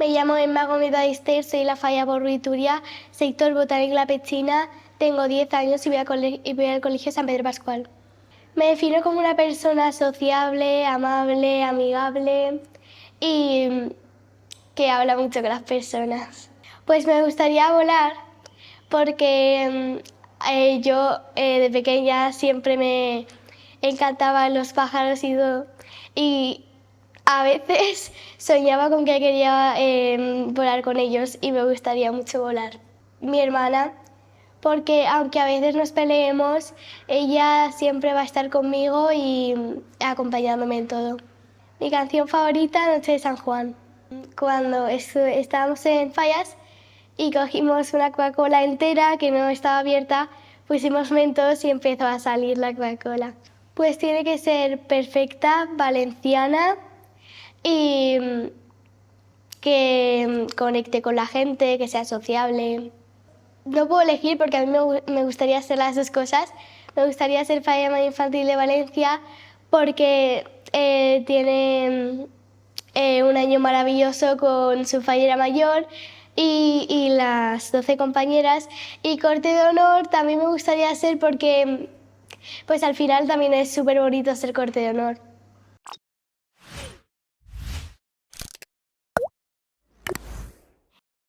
Me llamo Emma Gómez Ballester, soy la Falla Borruituria, sector Botánico La Pechina, tengo 10 años y voy al colegio San Pedro Pascual. Me defino como una persona sociable, amable, amigable y que habla mucho con las personas. Pues me gustaría volar porque yo de pequeña siempre me encantaban los pájaros y todo. Y a veces soñaba con que quería volar con ellos y me gustaría mucho volar. Mi hermana, porque aunque a veces nos peleemos, ella siempre va a estar conmigo y acompañándome en todo. Mi canción favorita, Noche de San Juan. Cuando estábamos en Fallas y cogimos una Coca-Cola entera que no estaba abierta, pusimos Mentos y empezó a salir la Coca-Cola. Pues tiene que ser perfecta, valenciana y que conecte con la gente, que sea sociable. No puedo elegir porque a mí me gustaría hacer las dos cosas. Me gustaría ser Falla Infantil de Valencia porque tiene un año maravilloso con su fallera mayor y las 12 compañeras. Y corte de honor también me gustaría ser porque pues al final también es súper bonito ser corte de honor.